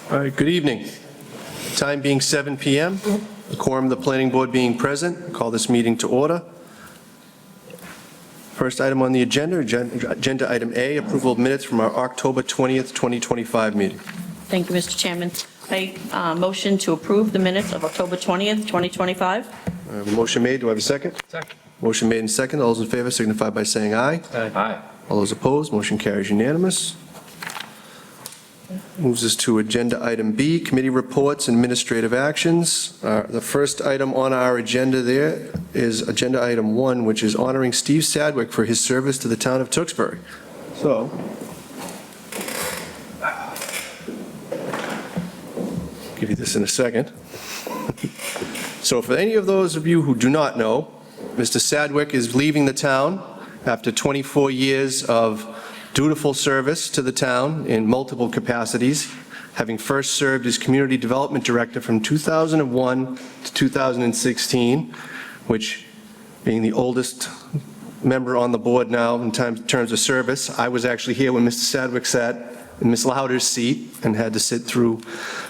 All right, good evening. Time being 7 p.m., the quorum of the planning board being present, call this meeting to order. First item on the agenda item A, approval of minutes from our October 20th, 2025 meeting. Thank you, Mr. Chairman. I motion to approve the minutes of October 20th, 2025. I have a motion made, do I have a second? Second. Motion made and second, all those in favor signify by saying aye. Aye. All those opposed, motion carries unanimous. Moves us to agenda item B, committee reports and administrative actions. The first item on our agenda there is agenda item 1, which is honoring Steve Sadwick for his service to the town of Tewksbury. So, give you this in a second. So for any of those of you who do not know, Mr. Sadwick is leaving the town after 24 years of dutiful service to the town in multiple capacities, having first served as Community Development Director from 2001 to 2016, which, being the oldest member on the board now in terms of service, I was actually here when Mr. Sadwick sat in Ms. Lauder's seat and had to sit through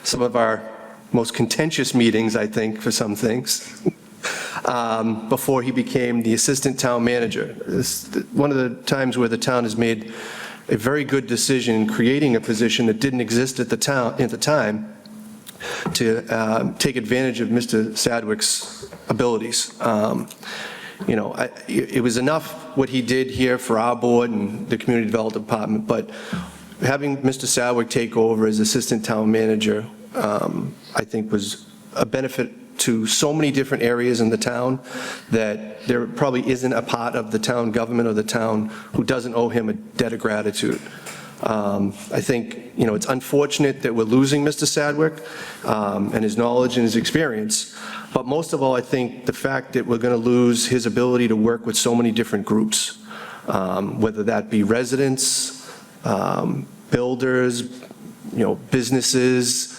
some of our most contentious meetings, I think, for some things, before he became the Assistant Town Manager. This is one of the times where the town has made a very good decision in creating a position that didn't exist at the time to take advantage of Mr. Sadwick's abilities. It was enough what he did here for our board and the Community Development Department, but having Mr. Sadwick take over as Assistant Town Manager, I think was a benefit to so many different areas in the town that there probably isn't a part of the town government or the town who doesn't owe him a debt of gratitude. I think, it's unfortunate that we're losing Mr. Sadwick and his knowledge and his experience, but most of all, I think the fact that we're going to lose his ability to work with so many different groups, whether that be residents, builders, businesses,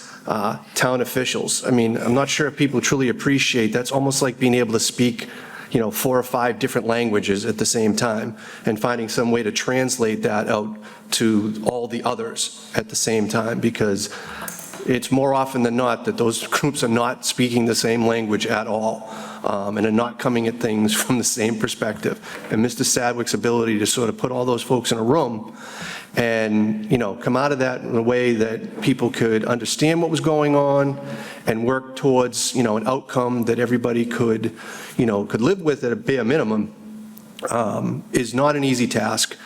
town officials. I mean, I'm not sure if people truly appreciate that's almost like being able to speak, 4 or 5 different languages at the same time and finding some way to translate that out to all the others at the same time, because it's more often than not that those groups are not speaking the same language at all and are not coming at things from the same perspective. And Mr. Sadwick's ability to sort of put all those folks in a room and, come out of that in a way that people could understand what was going on and work towards, an outcome that everybody could live with at a bare minimum, is not an easy task.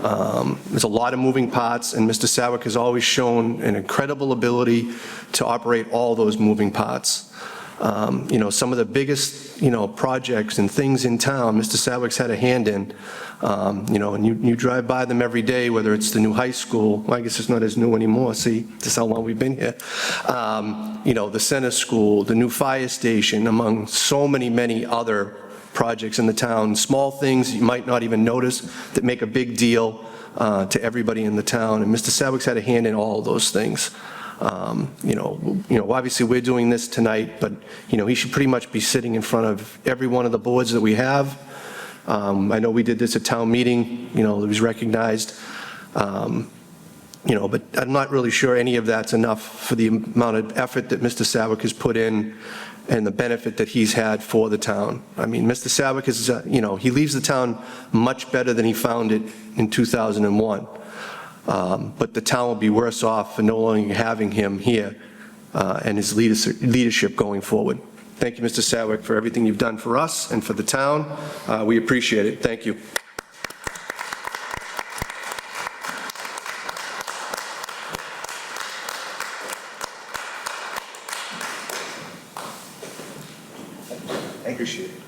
There's a lot of moving parts, and Mr. Sadwick has always shown an incredible ability to operate all those moving parts. Some of the biggest, projects and things in town, Mr. Sadwick's had a hand in, and you drive by them every day, whether it's the new high school, well, I guess it's not as new anymore, see, this is how long we've been here, the center school, the new fire station, among so many other projects in the town, small things you might not even notice that make a big deal to everybody in the town, and Mr. Sadwick's had a hand in all of those things. Obviously we're doing this tonight, but, he should pretty much be sitting in front of every one of the boards that we have. I know we did this at town meeting, it was recognized, but I'm not really sure any of that's enough for the amount of effort that Mr. Sadwick has put in and the benefit that he's had for the town. I mean, Mr. Sadwick is, he leaves the town much better than he found it in 2001. But the town will be worse off for no longer having him here and his leadership going forward. Thank you, Mr. Sadwick, for everything you've done for us and for the town. We appreciate it. Thank you. I appreciate it.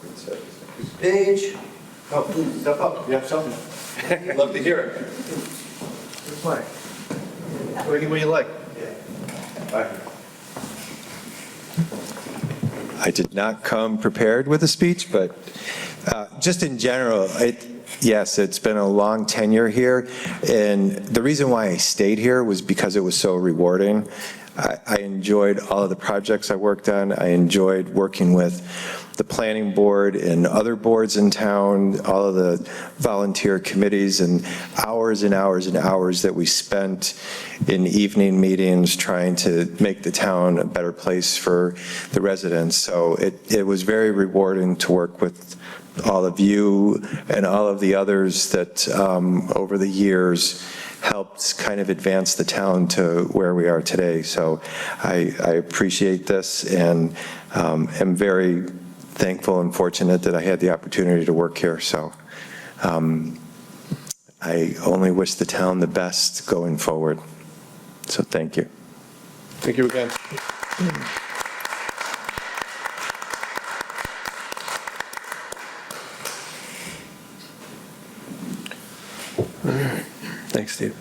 Good service. Paige. Oh, please, step up. You have something. Love to hear it. Where's mine? Where you like. Bye. I did not come prepared with a speech, but just in general, Yes, it's been a long tenure here, and the reason why I stayed here was because it was so rewarding. I enjoyed all of the projects I worked on. I enjoyed working with the planning board and other boards in town, all of the volunteer committees, and hours and hours and hours that we spent in evening meetings trying to make the town a better place for the residents. So it was very rewarding to work with all of you and all of the others that over the years helped kind of advance the town to where we are today. So I appreciate this, and am very thankful and fortunate that I had the opportunity to work here. So I only wish the town the best going forward. So thank you. Thank you again. Thanks, Steve.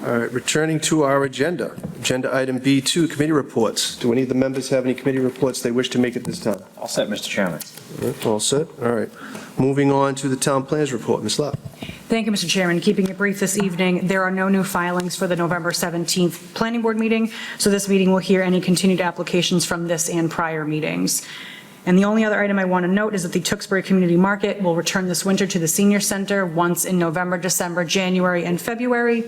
All right, returning to our agenda. Agenda item B2, committee reports. Do any of the members have any committee reports they wish to make at this time? All set, Mr. Chairman. All right, all set? All right. Moving on to the town plans report. Ms. Lapp. Thank you, Mr. Chairman. Keeping it brief this evening, there are no new filings for the November 17th Planning Board meeting, so this meeting will hear any continued applications from this and prior meetings. And the only other item I want to note is that the Tewksbury Community Market will return this winter to the Senior Center once in November, December, January, and February.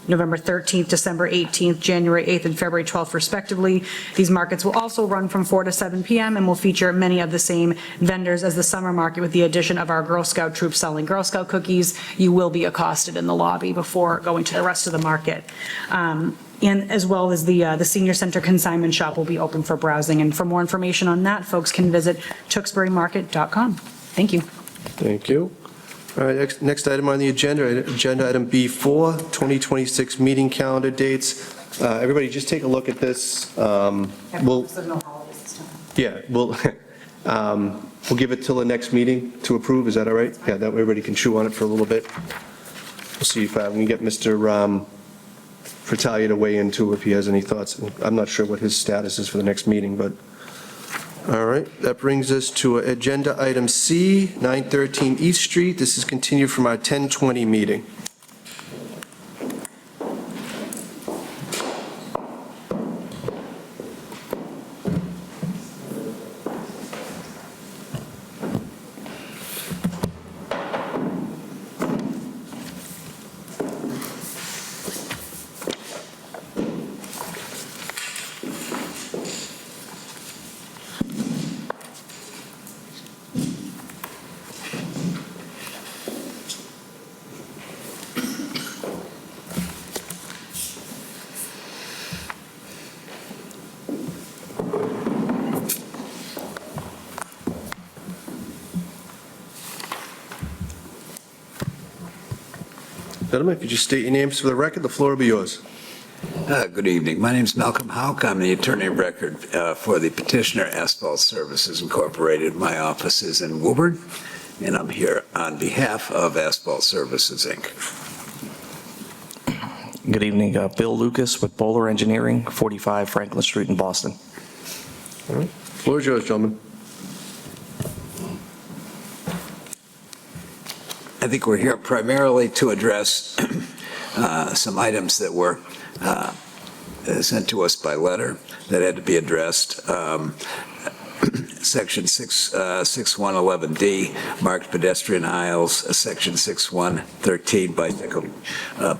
November 13th, December 18th, January 8th, and February 12th, respectively. These markets will also run from 4 to 7 p.m. and will feature many of the same vendors as the summer market, with the addition of our Girl Scout troop selling Girl Scout cookies. You will be accosted in the lobby before going to the rest of the market. And as well as the Senior Center consignment shop will be open for browsing. And for more information on that, folks can visit tewksburymarket.com. Thank you. Thank you. All right, next item on the agenda, agenda item B4, 2026 meeting calendar dates. Everybody just take a look at this. Yeah, we'll give it till the next meeting to approve. Is that all right? Yeah, that way everybody can chew on it for a little bit. We'll see if we can get Mr. Fratalia to weigh in too, if he has any thoughts. I'm not sure what his status is for the next meeting, but all right. That brings us to agenda item C, 913 East Street. This is continued from our 10:20 meeting. Gentlemen, if you just state your names for the record, the floor will be yours. Good evening. My name is Malcolm Houck. I'm the attorney of record for the petitioner Asphalt Services Incorporated. My office is in Woburn, and I'm here on behalf of Asphalt Services, Inc. Good evening. Bill Lucas with Bowler Engineering, 45 Franklin Street in Boston. All right. Floor is yours, gentlemen. I think we're here primarily to address some items that were sent to us by letter that had to be addressed. Section 6111D, marked pedestrian aisles, Section 6113,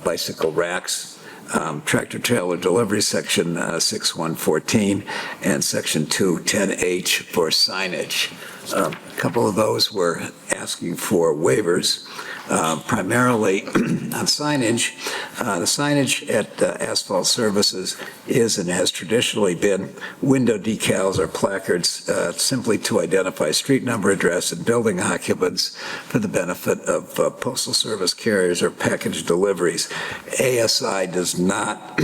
bicycle racks, tractor trailer delivery, Section 6114, and Section 210H for signage. A couple of those were asking for waivers, primarily on signage. The signage at Asphalt Services is and has traditionally been window decals or placards simply to identify street number, address, and building occupants for the benefit of postal service carriers or package deliveries. ASI does not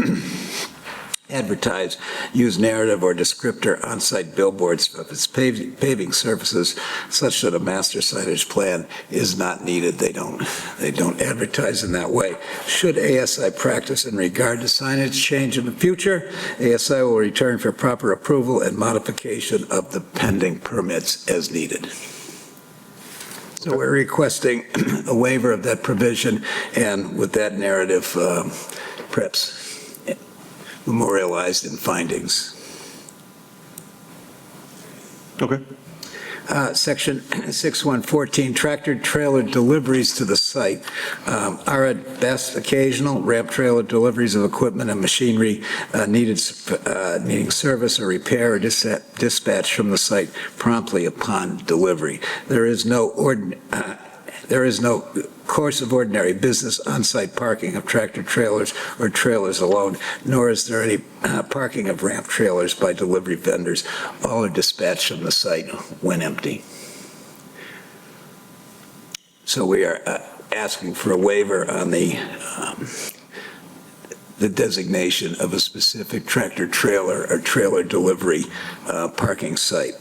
advertise, use narrative or descriptor on-site billboards of its paving surfaces such that a master signage plan is not needed. They don't advertise in that way. Should ASI practice in regard to signage change in the future, ASI will return for proper approval and modification of the pending permits as needed. So we're requesting a waiver of that provision, and with that narrative, perhaps memorialized in findings. Okay. Section 6114, tractor trailer deliveries to the site are at best occasional. Ramp trailer deliveries of equipment and machinery needing service or repair or dispatch from the site promptly upon delivery. There is no course of ordinary business on-site parking of tractor trailers or trailers alone, nor is there any parking of ramp trailers by delivery vendors. All are dispatched from the site when empty. So we are asking for a waiver on the designation of a specific tractor trailer or trailer delivery parking site.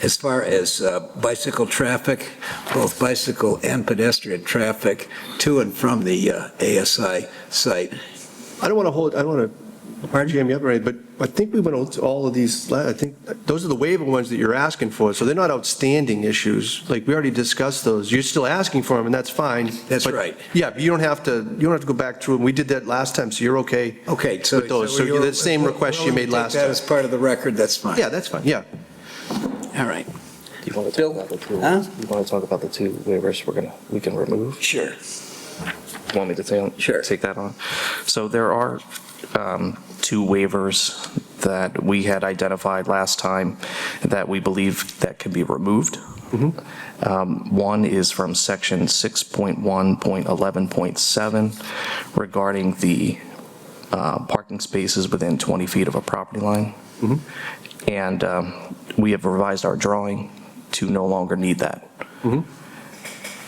As far as bicycle traffic, both bicycle and pedestrian traffic to and from the ASI site. I don't want to jam you up or anything, but I think we went over all of these, I think those are the waiver ones that you're asking for, so they're not outstanding issues. Like, we already discussed those. You're still asking for them, and that's fine. That's But, right. Yeah, but you don't have to go back through them. We did that last time, so you're okay. Okay, so With those. So you're- the same request you made last Take that time. as part of the record, that's fine. Yeah, that's fine, yeah. All right. Do you want to talk about the two? Huh? You want to talk about the two waivers we can remove? Sure. You want me to take that on? So there are two waivers that we had identified last time that we believe that can be removed. One is from section 6.1.11.7 regarding the parking spaces within 20 feet of a property line. And we have revised our drawing to no longer need that.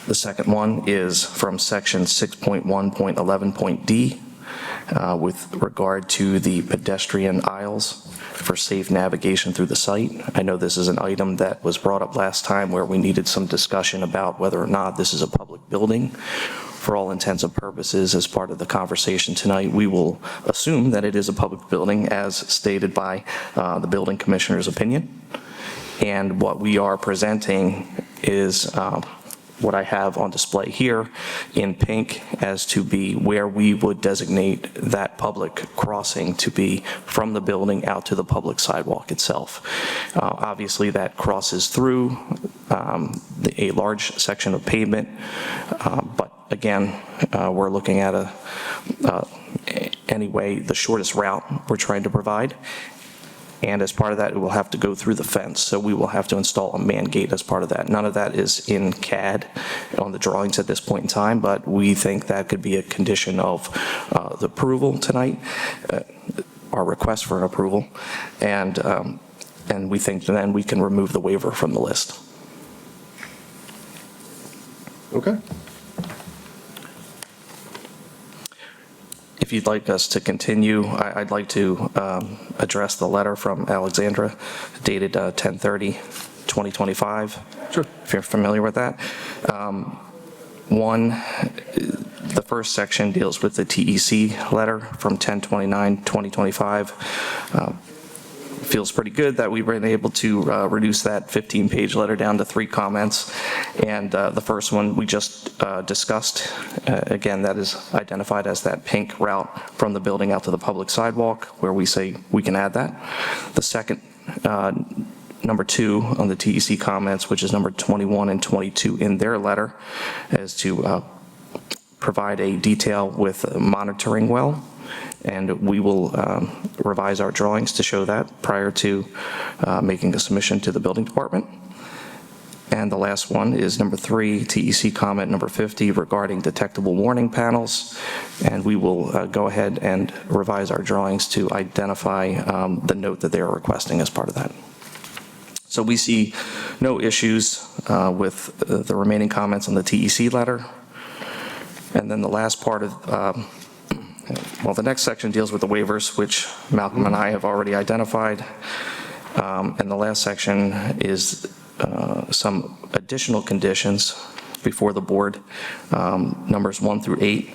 The second one is from section 6.1.11.d with regard to the pedestrian aisles for safe navigation through the site. I know this is an item that was brought up last time where we needed some discussion about whether or not this is a public building. For all intents and purposes, as part of the conversation tonight, we will assume that it is a public building as stated by the building commissioner's opinion. And what we are presenting is what I have on display here in pink as to be where we would designate that public crossing to be from the building out to the public sidewalk itself. Obviously, that crosses through a large section of pavement, but again, we're looking at anyway, the shortest route we're trying to provide. And as part of that, it will have to go through the fence. So we will have to install a man gate as part of that. None of that is in CAD on the drawings at this point in time, but we think that could be a condition of the approval tonight, our request for an approval. And we think then we can remove the waiver from the list. Okay. If you'd like us to continue, I'd like to address the letter from Alexandra dated 10/30/2025. Sure. If you're familiar with that. One, the first section deals with the TEC letter from 10/29/2025. Feels pretty good that we were able to reduce that 15-page letter down to 3 comments. And the first one we just discussed, again, that is identified as that pink route from the building out to the public sidewalk, where we say we can add that. The second, number 2 on the TEC comments, which is number 21 and 22 in their letter, is to provide a detail with a monitoring well. And we will revise our drawings to show that prior to making a submission to the building department. And the last one is number 3, TEC comment number 50 regarding detectable warning panels. And we will go ahead and revise our drawings to identify the note that they are requesting as part of that. So we see no issues with the remaining comments on the TEC letter. And then the last part of well, the next section deals with the waivers, which Malcolm and I have already identified. And the last section is some additional conditions before the board, numbers 1 through 8,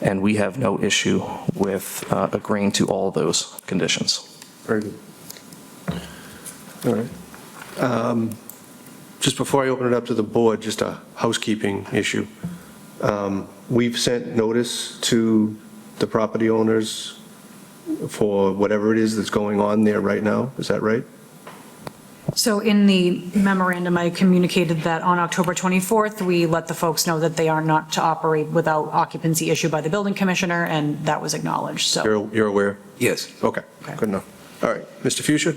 and we have no issue with agreeing to all those conditions. Very good. All right. Just before I open it up to the board, just a housekeeping issue. We've sent notice to the property owners for whatever it is that's going on there right now. Is that right? So in the memorandum, I communicated that on October 24th, we let the folks know that they are not to operate without occupancy issued by the building commissioner, and that was acknowledged, so. You're aware? Yes. Okay, good enough. All right, Mr. Fuchsia?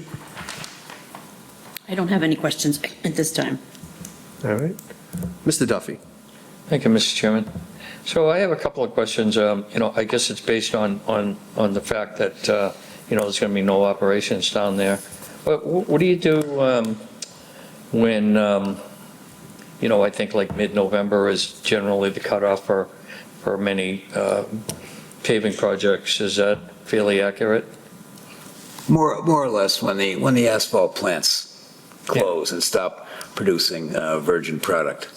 I don't have any questions at this time. All right. Mr. Duffy? Thank you, Mr. Chairman. So I have a couple of questions. I guess it's based on the fact that, there's going to be no operations down there. What do you do when, I think like mid-November is generally the cutoff for many paving projects? Is that fairly accurate? More or less when the asphalt plants close and stop producing virgin product.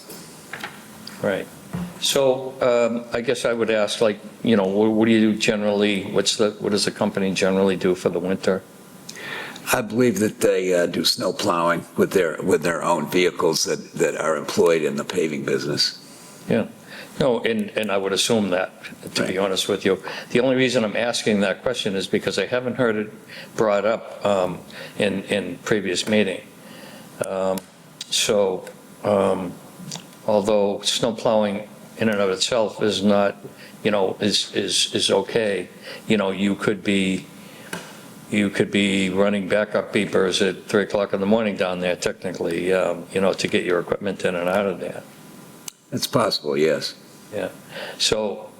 Right. So I guess I would ask, what do you do generally? What does the company generally do for the winter? I believe that they do snow plowing with their own vehicles that are employed in the paving business. Yeah. No, and I would assume that, to be honest with you. The only reason I'm asking that question is because I haven't heard it brought up in previous meeting. Although snow plowing in and of itself is not, is okay, you could be running backup beepers at 3 o'clock in the morning down there technically, to get your equipment in and out of there. It's possible, yes. Yeah. So,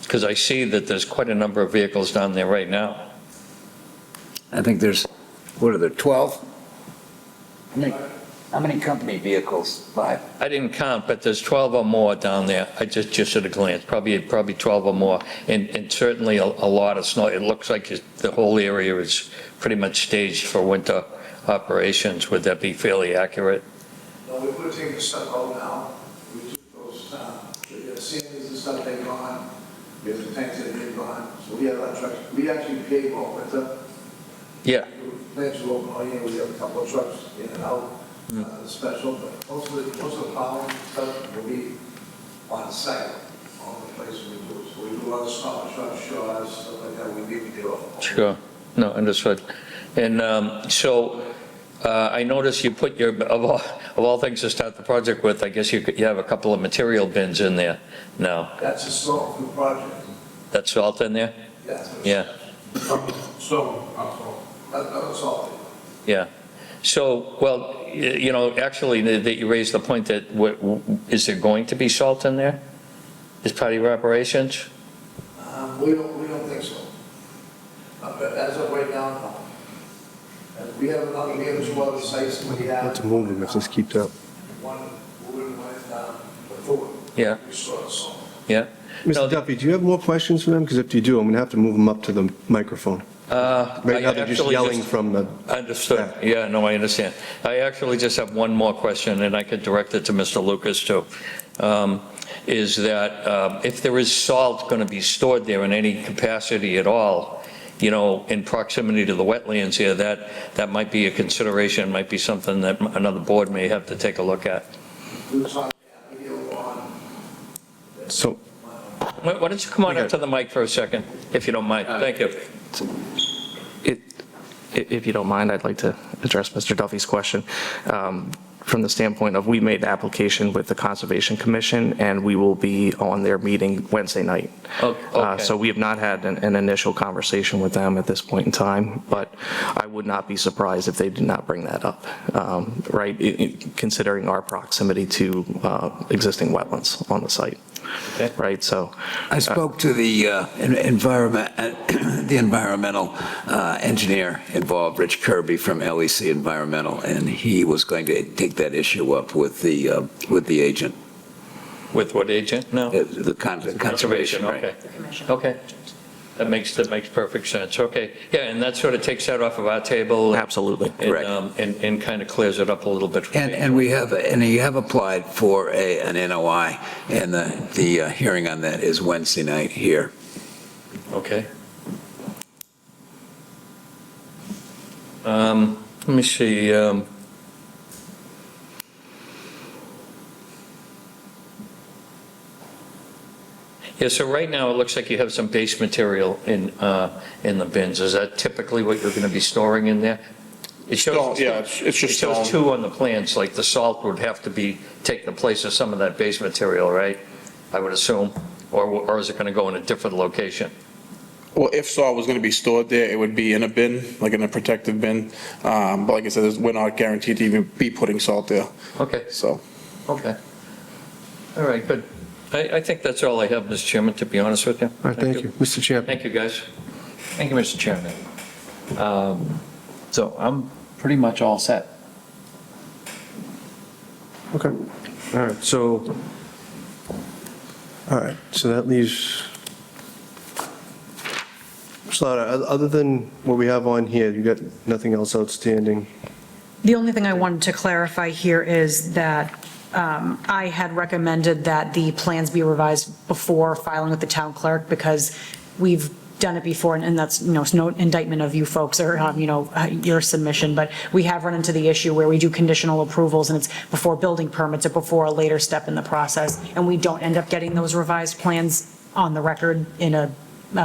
because I see that there's quite a number of vehicles down there right now. I think there's, 12? How many company vehicles? 5? I didn't count, but there's 12 or more down there. I just at a glance, probably 12 or more, and certainly a lot of snow. It looks like the whole area is pretty much staged for winter operations. Would that be fairly accurate? No, we're taking the stuff out now. We took those, the sanders and stuff, they're gone. We have the tanks that are gone. So we have our trucks. We actually pave all winter. Yeah. Plants are open all year. We have a couple of trucks in and out. Special, but most of the plowing stuff will be on site, all the places we do. So we do a lot of snow, truck shores, stuff like that, we need to do. Sure. No, understood. And I noticed you put of all things to start the project with, I guess you have a couple of material bins in there now. That's a salt food project. That's salt in there? Yeah. So, that's salt. Yeah. So, well, actually, that you raised the point that, is there going to be salt in there? As part of your operations? We don't think so. But as of right now, no. And we have 2 other sites that we have. Not to move them if this keeps up. One moving went before. Yeah. We saw the salt. Yeah? No, Mr. Duffy, do you have more questions for them? Because if you do, I'm going to have to move them up to the microphone. Right now, they're just actually yelling from the... Understood. Yeah, no, I understand. I actually just have one more question, and I could direct it to Mr. Lucas, too. Is that if there is salt going to be stored there in any capacity at all, in proximity to the wetlands here, that might be a consideration, might be something that another board may have to take a look at. So, Why don't you come on up to the mic for a second, if you don't mind? Thank you. If you don't mind, I'd like to address Mr. Duffy's question. From the standpoint of, we made the application with the Conservation Commission, and we will be on their meeting Wednesday night. Okay. So we have not had an initial conversation with them at this point in time, but I would not be surprised if they did not bring that up, right, considering our proximity to existing wetlands on the site. Okay. Right, so. I spoke to the environmental engineer involved, Rich Kirby from LEC Environmental, and he was going to take that issue up with the agent. With what agent? No? The conservation, right? Okay. Okay. That makes perfect sense. Okay. Yeah, and that sort of takes that off of our table. Absolutely. And kind of clears it up a little bit. And we have, and you have applied for an NOI, and the hearing on that is Wednesday night here. Okay. Let me see. Yeah, so right now, it looks like you have some base material in the bins. Is that typically what you're going to be storing in there? It shows, Stone, yeah, it's just it shows stone. 2 on the plans, like the salt would have to be, take the place of some of that base material, right? I would assume, or is it going to go in a different location? Well, if salt was going to be stored there, it would be in a bin, like in a protected bin. But like I said, we're not guaranteed to even be putting salt there, Okay, so. okay. All right, good. I think that's all I have, Mr. Chairman, to be honest with you. All right, thank you. Mr. Champ. Thank you, guys. Thank you, Mr. Chairman. So I'm pretty much all set. Okay, all right, so that leaves, Slaughter, other than what we have on here, you got nothing else outstanding? The only thing I wanted to clarify here is that I had recommended that the plans be revised before filing with the town clerk, because we've done it before, and that's, it's no indictment of you folks or, your submission, but we have run into the issue where we do conditional approvals, and it's before building permits or before a later step in the process, and we don't end up getting those revised plans on the record in a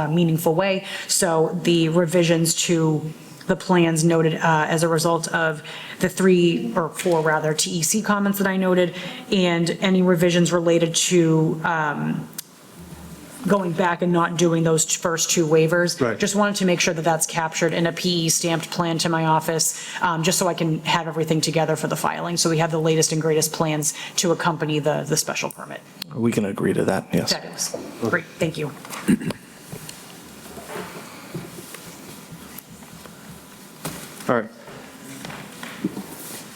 meaningful way. So the revisions to the plans noted as a result of the 3 or 4 rather TEC comments that I noted, and any revisions related to going back and not doing those first 2 waivers. Right. Just wanted to make sure that that's captured in a PE stamped plan to my office, just so I can have everything together for the filing. So we have the latest and greatest plans to accompany the special permit. We can agree to that, yes. Fabulous. Great, thank you. All right.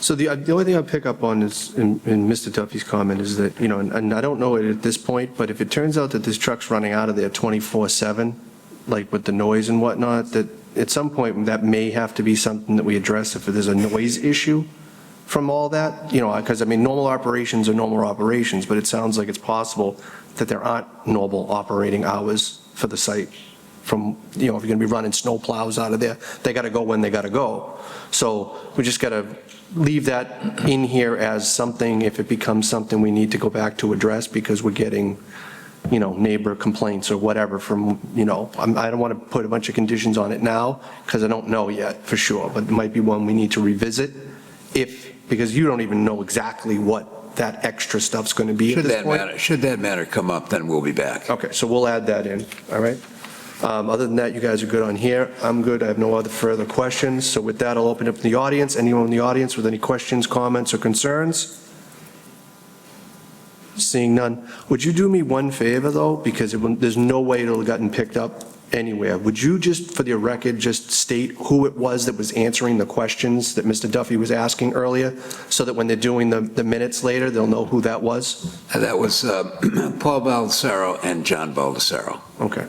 So the only thing I'll pick up on is, in Mr. Duffy's comment, is that, and I don't know it at this point, but if it turns out that this truck's running out of there 24/7, like with the noise and whatnot, that at some point that may have to be something that we address if there's a noise issue from all that, because normal operations are normal operations, but it sounds like it's possible that there aren't normal operating hours for the site. From, if you're going to be running snow plows out of there, they got to go when they got to go. So we just got to leave that in here as something, if it becomes something we need to go back to address because we're getting, neighbor complaints or whatever from, I don't want to put a bunch of conditions on it now because I don't know yet for sure, but it might be one we need to revisit because you don't even know exactly what that extra stuff's going to be at this point. Should that matter come up, then we'll be back. Okay, so we'll add that in, all right? Other than that, you guys are good on here. I'm good. I have no other further questions. So with that, I'll open up the audience. Anyone in the audience with any questions, comments, or concerns? Seeing none. Would you do me one favor, though? Because there's no way it'll have gotten picked up anywhere. Would you just, for the record, just state who it was that was answering the questions that Mr. Duffy was asking earlier, so that when they're doing the minutes later, they'll know who that was? That was Paul Baldessaro and John Baldessaro. Okay.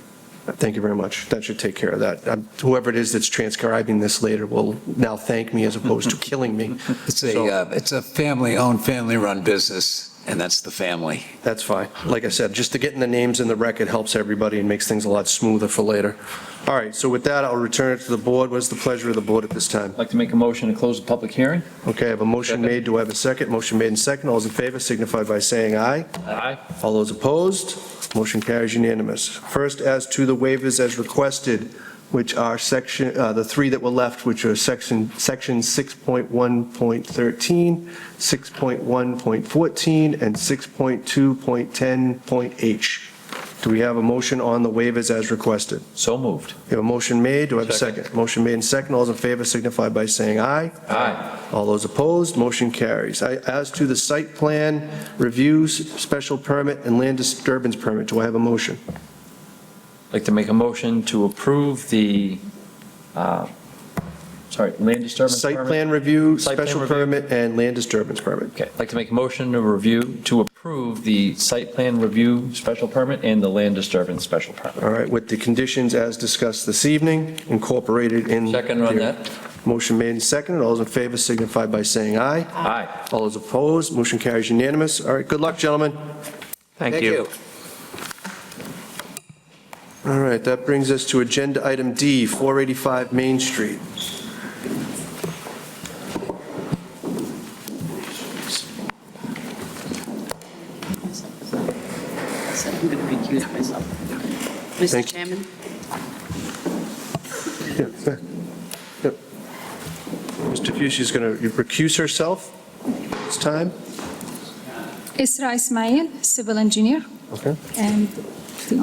Thank you very much. That should take care of that. Whoever it is that's transcribing this later will now thank me as opposed to killing me. It's a family-owned, family-run business, and that's the family. That's fine. Like I said, just to getting the names in the record helps everybody and makes things a lot smoother for later. All right, so with that, I'll return it to the board. What is the pleasure of the board at this time? I'd like to make a motion to close the public hearing. Okay, I have a motion made. Do I have a second? Motion made and second. All those in favor signify by saying aye. Aye. All those opposed? Motion carries unanimous. First, as to the waivers as requested, which are the 3 that were left, which are section 6.1.13, 6.1.14, and 6.2.10.h. Do we have a motion on the waivers as requested? So moved. We have a motion made. Do I have a Second. second? Motion made and second. All those in favor signify by saying aye. Aye. All those opposed, motion carries. As to the site plan reviews, special permit, and land disturbance permit, do I have a motion? I'd like to make a motion to approve the, land disturbance Site permit? plan review, Site plan special review. permit, and land disturbance permit. Okay, I'd like to make a motion to approve the site plan review special permit and the land disturbance special permit. All right, with the conditions as discussed this evening, incorporated in. Second on here. that? Motion made and seconded. All those in favor signify by saying aye. Aye. All those opposed, motion carries unanimous. All right, good luck, gentlemen. Thank you. All right, that brings us to agenda item D, 485 Main Street. I'm going to recuse myself. Mr. Thank you. Chairman. Yep. Mr. Fuchsi's going to recuse herself this time. Isra Ismail, civil engineer, Okay. and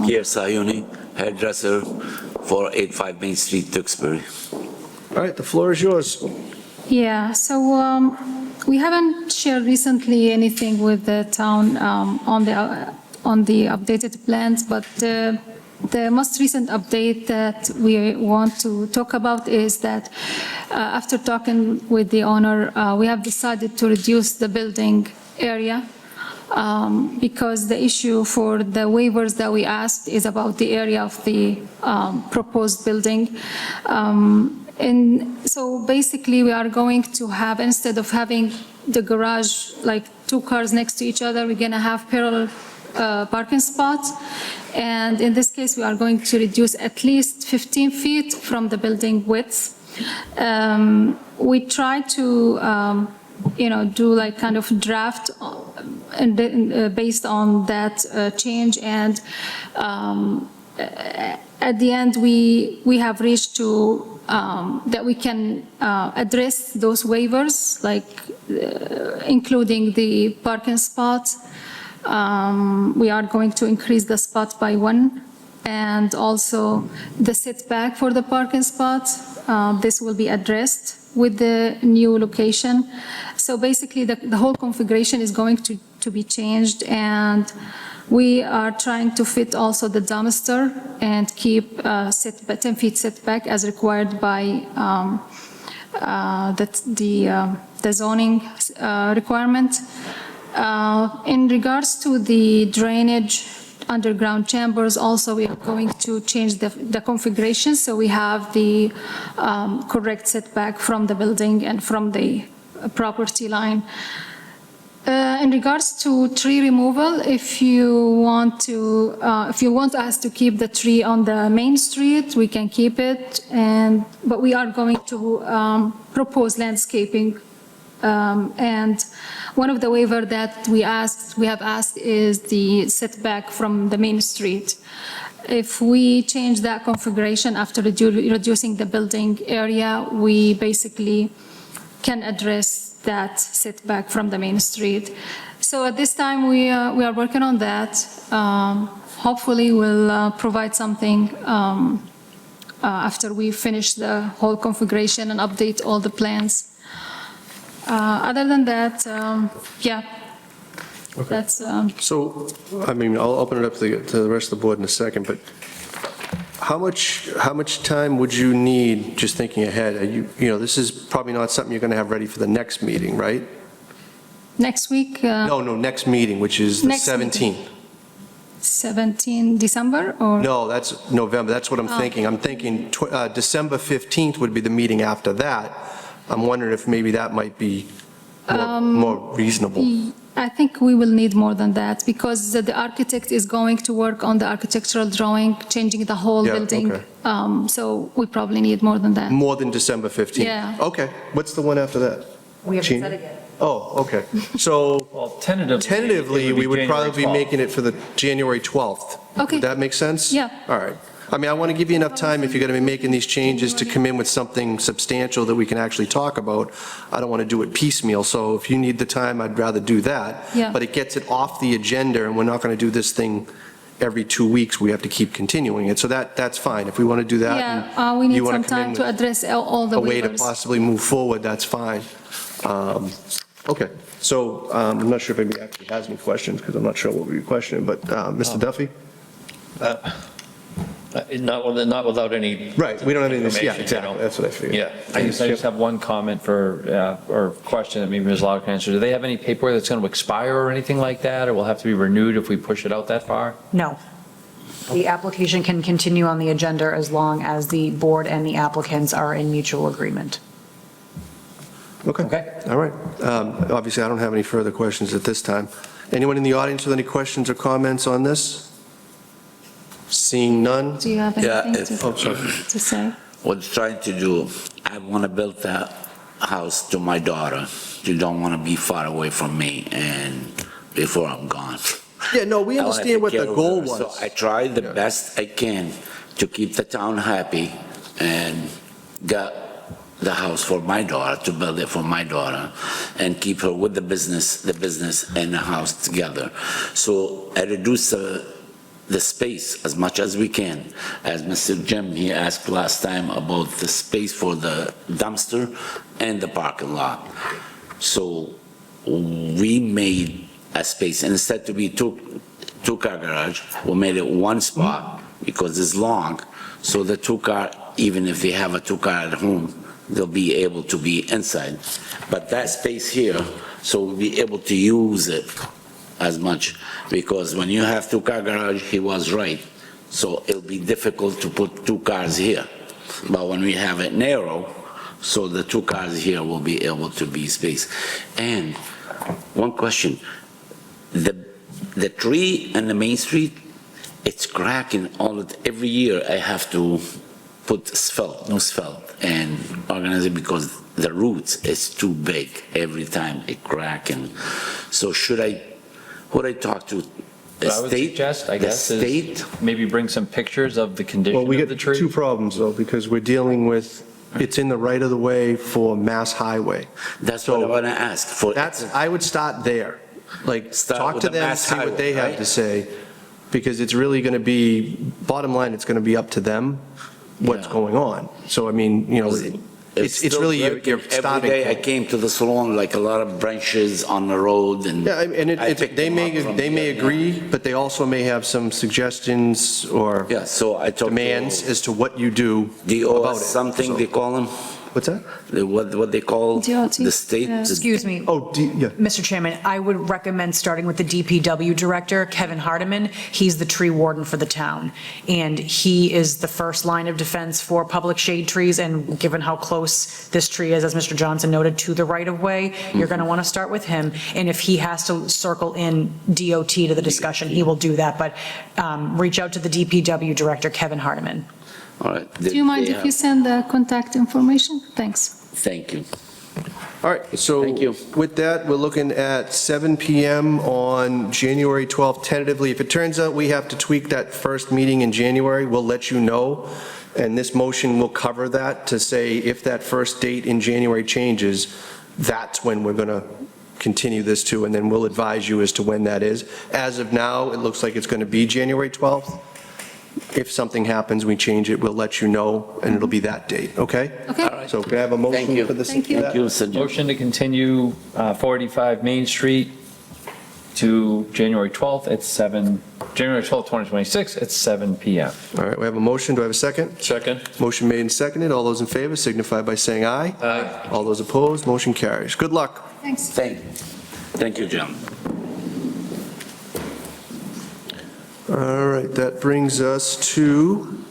Pierre Sayuni, hairdresser, 485 Main Street, Tewksbury. All right, the floor is yours. yeah, so we haven't shared recently anything with the town on the updated plans, but the most recent update that we want to talk about is that after talking with the owner, we have decided to reduce the building area because the issue for the waivers that we asked is about the area of the proposed building. And so basically we are going to have, instead of having the garage like two cars next to each other, we're going to have parallel parking spots. And in this case, we are going to reduce at least 15 feet from the building width. We try to do like kind of draft based on that change, and at the end we have reached to that we can address those waivers, like including the parking spots. We are going to increase the spot by 1, and also the setback for the parking spots. This will be addressed with the new location. So basically the whole configuration is going to be changed, and we are trying to fit also the dumpster and keep 10 feet setback as required by the zoning requirement. In regards to the drainage underground chambers, also we are going to change the configuration, so we have the correct setback from the building and from the property line. In regards to tree removal, if you want us to keep the tree on the main street, we can keep it, but we are going to propose landscaping. And one of the waiver that we have asked is the setback from the main street. If we change that configuration after reducing the building area, we basically can address that setback from the main street. So at this time, we are working on that. Hopefully, we'll provide something after we finish the whole configuration and update all the plans. Other than that, yeah, that's... So, I mean, I'll open it up to the rest of the board in a second, but how much time would you need, just thinking ahead? This is probably not something you're going to have ready for the next meeting, right? Next week? No, next meeting, which is the Next 17th. 17 December, or? No, that's November. That's what I'm thinking. I'm thinking December 15th would be the meeting after that. I'm wondering if maybe that might be more reasonable. I think we will need more than that, because the architect is going to work on the architectural drawing, changing the whole Yeah, building. okay. So we probably need more than that. More than December 15th? Yeah. Okay. What's the one after that? We haven't Gina? said it yet. Oh, okay. So Well, tentatively. tentatively, we would probably be January 12th. making it for the January 12th. Okay. Would that make sense? Yeah. All right. I mean, I want to give you enough time, if you're going to be making these changes, to come in with something substantial that we can actually talk about. I don't want to do it piecemeal, so if you need the time, I'd rather do that. Yeah. But it gets it off the agenda, and we're not going to do this thing every 2 weeks. We have to keep continuing it, so that's fine. If we want to do that. Yeah, and we need you wanna some come in time to with address all the a way to waivers. possibly move forward, that's fine. Okay, so I'm not sure if anybody actually has any questions, because I'm not sure what we were questioning, but Mr. Duffy? Not without any. Right, we don't have any, yeah, information, you exactly, know. that's what I figured. Yeah. I just have one comment or question that maybe Ms. Lau can answer. Do they have any paperwork that's going to expire or anything like that, or will have to be renewed if we push it out that far? No. The application can continue on the agenda as long as the board and the applicants are in mutual agreement. Okay, all right. Obviously, I don't have any further questions at this time. Anyone in the audience with any questions or comments on this? Seeing none? Do you have Yeah, anything Oh, sorry. to say? What I'm trying to do, I want to build that house to my daughter. She don't want to be far away from me and before I'm gone. Yeah, no, we I wanna understand take what the care of goal her. was. So I try the best I can to keep the town happy and get the house for my daughter, to build it for my daughter, and keep her with the business and the house together. So I reduce the space as much as we can. As Mr. Jim, he asked last time about the space for the dumpster and the parking lot. So we made a space, instead to be two-car garage, we made it one spot because it's long, so the two-car, even if they have a two-car at home, they'll be able to be inside. But that space here, so we'll be able to use it as much, because when you have two-car garage, he was right, so it'll be difficult to put two cars here. But when we have it narrow, so the two cars here will be able to be space. And one question, the tree on the main street, it's cracking every year I have to put new asphalt and organize it because the roots is too big every time it cracking. So would I talk to the What I would state? suggest, I The guess, state? is maybe bring some pictures of the Well, condition we of the get tree. two problems, though, because we're dealing with, it's in the right-of-the-way for Mass Highway. That's what I want to ask for. I would start there. Like, Start talk with to the them, Mass see what they Highway, have right? to say, because it's really going to be, bottom line, it's going to be up to them what's Yeah. going on. So, I mean, you know, it's still really your working. starting Every day I point. came to the salon, like a lot of branches on the road and. Yeah, and I picked they them up from may here, yeah. agree, but they also may have some suggestions or Yeah, so I talked to. demands as to what you do DOS, about it. something So- they call them, What's that? what they call DOT, the state. yeah. Excuse me. Oh, yeah. Mr. Chairman, I would recommend starting with the DPW Director, Kevin Hardiman. He's the tree warden for the town, and he is the first line of defense for public shade trees, and given how close this tree is, as Mr. Johnson noted, to the right-of-way, you're going to want to start with him, and if he has to circle in DOT to the discussion, he will do that, but reach out to the DPW Director, Kevin Hardiman. All right. Do you mind if you send the contact information? Thanks. Thank you. All right, so Thank you. with that, we're looking at 7 PM on January 12th tentatively. If it turns out we have to tweak that first meeting in January, we'll let you know. And this motion will cover that to say if that first date in January changes, that's when we're going to continue this to, and then we'll advise you as to when that is. As of now, it looks like it's going to be January 12th. If something happens, we change it, we'll let you know, and it'll be that date, okay? Okay. So can I have a Thank motion you. for this? Thank you. Thank you, Mr. Jim. Motion to continue 485 Main Street to January 12th at January 12th, 2026 at 7 PM. All right, we have a motion, do I have a second? Second? Motion made and seconded, all those in favor signify by saying aye. Aye. All those opposed, motion carries. Good luck. Thanks. Thank you, Jim. All right, that brings us to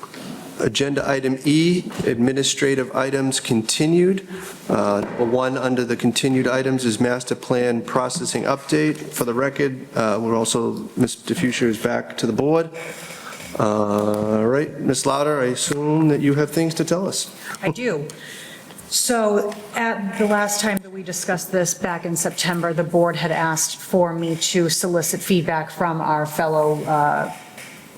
Agenda Item E, Administrative Items Continued. Number one under the continued items is Master Plan Processing Update. For the record, we're also, Ms. DeFucia is back to the board. All right, Ms. Lauder, I assume that you have things to tell us. I do. So at the last time that we discussed this back in September, the board had asked for me to solicit feedback from our fellow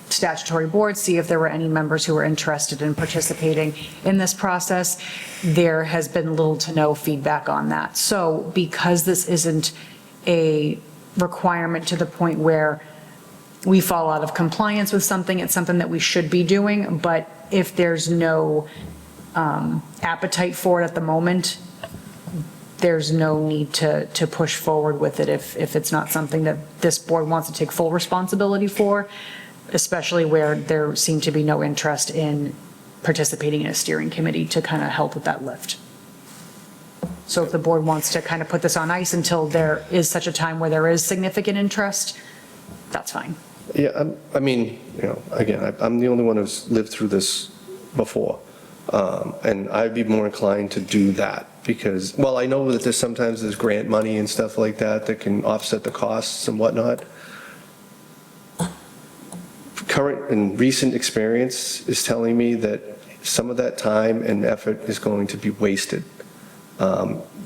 statutory boards, see if there were any members who were interested in participating in this process. There has been little to no feedback on that. So because this isn't a requirement to the point where we fall out of compliance with something, it's something that we should be doing, but if there's no appetite for it at the moment, there's no need to push forward with it if it's not something that this board wants to take full responsibility for, especially where there seemed to be no interest in participating in a steering committee to kind of help with that lift. So if the board wants to kind of put this on ice until there is such a time where there is significant interest, that's fine. Yeah, I mean, you know, again, I'm the only one who's lived through this before. And I'd be more inclined to do that because, well, I know that sometimes there's grant money and stuff like that that can offset the costs and whatnot. Current and recent experience is telling me that some of that time and effort is going to be wasted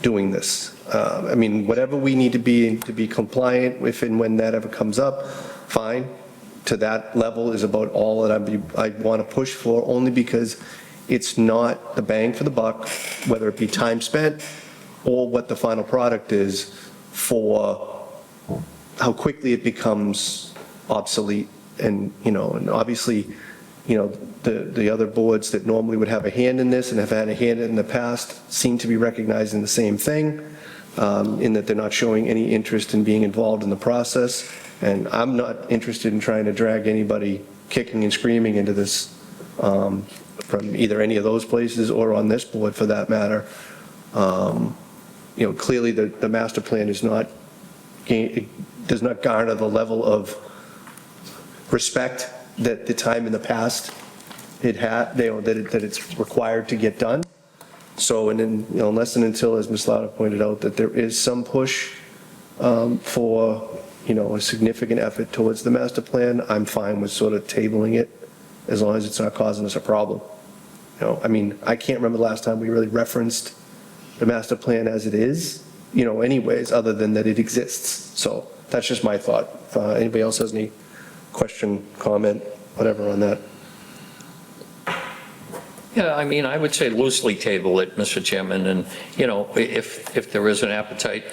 doing this. I mean, whatever we need to be compliant if and when that ever comes up, fine. To that level is about all that I'd want to push for, only because it's not the bang for the buck, whether it be time spent or what the final product is, for how quickly it becomes obsolete. And, and obviously, the other boards that normally would have a hand in this and have had a hand in the past seem to be recognizing the same thing, in that they're not showing any interest in being involved in the process. And I'm not interested in trying to drag anybody kicking and screaming into this, from either any of those places or on this board for that matter. Clearly the master plan does not garner the level of respect that the time in the past it had, that it's required to get done. So, and then, unless and until, as Ms. Lauder pointed out, that there is some push for, a significant effort towards the master plan, I'm fine with sort of tabling it, as long as it's not causing us a problem. I can't remember the last time we really referenced the master plan as it is, anyways, other than that it exists. So that's just my thought. If anybody else has any question, comment, whatever on that. Yeah, I would say loosely table it, Mr. Chairman, and, if there is an appetite,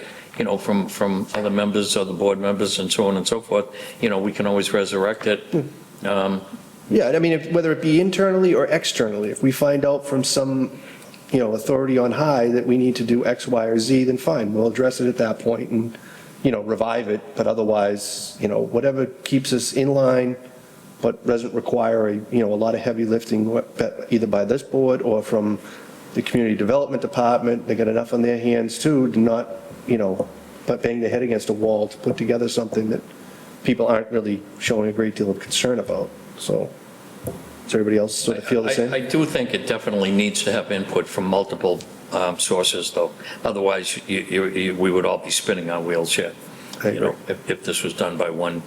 from other members, other board members, and so on and so forth, we can always resurrect it. Yeah, whether it be internally or externally, if we find out from some, authority on high that we need to do X, Y, or Z, then fine, we'll address it at that point and, revive it. But otherwise, whatever keeps us in line, but doesn't require a lot of heavy lifting, either by this board or from the community development department. They got enough on their hands too to not, but bang their head against a wall to put together something that people aren't really showing a great deal of concern about. So, does everybody else sort of feel the same? I do think it definitely needs to have input from multiple sources, though. Otherwise, we would all be spinning our wheels here. If this was done by one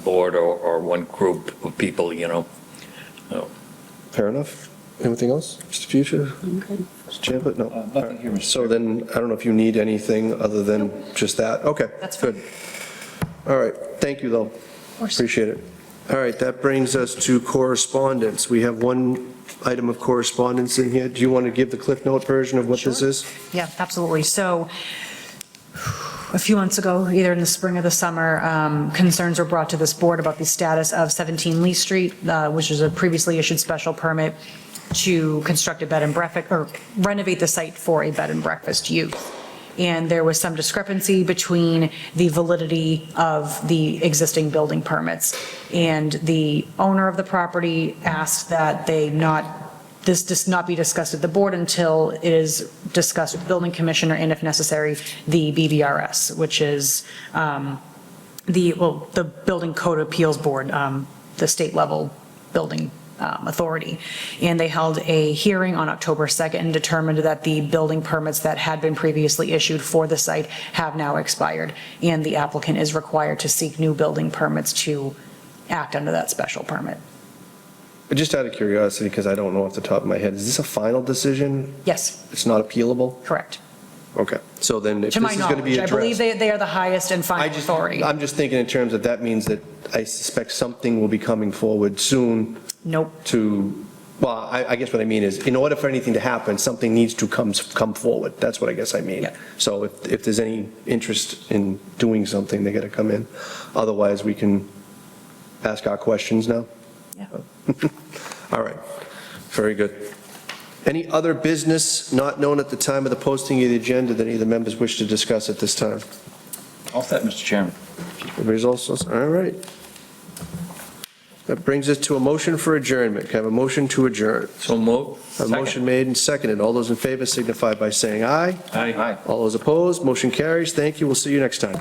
board or one group of people, Fair enough. Anything else, Mr. Future? I'm good. Mr. Chambliss? No. Nothing here, Mr. So then, I don't know if you need anything other than just that? Okay. That's good. All right, thank you, though. Appreciate it. All right, that brings us to correspondence. We have one item of correspondence in here. Do you want to give the Cliff Note version of what this is? Yeah, absolutely. So a few months ago, either in the spring or the summer, concerns were brought to this board about the status of 17 Lee Street, which is a previously issued special permit to construct a bed and breakfast, or renovate the site for a bed and breakfast use. And there was some discrepancy between the validity of the existing building permits. And the owner of the property asked that this does not be discussed at the board until it is discussed with the building commissioner and, if necessary, the BVRS, which is the Building Code Appeals Board, the state level building authority. And they held a hearing on October 2nd and determined that the building permits that had been previously issued for the site have now expired, and the applicant is required to seek new building permits to act under that special permit. Just out of curiosity, because I don't know off the top of my head, is this a final decision? Yes. It's not appealable? Correct. Okay, so then if To this my is going to be knowledge, I believe addressed. they are the highest and final authority. I'm just thinking in terms of that means that I suspect something will be coming forward soon Nope. well, I guess what I mean is, in order for anything to happen, something needs to come forward. That's what I guess I mean. Yeah. So if there's any interest in doing something, they got to come in. Otherwise, we can ask our questions now. Yeah. All right, very good. Any other business not known at the time of the posting of the agenda that any of the members wish to discuss at this time? All set, Mr. Chairman. Everybody's also, all right. That brings us to a motion for adjournment. Can I have a motion to adjourn? So move. A motion made and seconded. All those in favor signify by saying aye. Aye. All those opposed, motion carries. Thank you. We'll see you next time.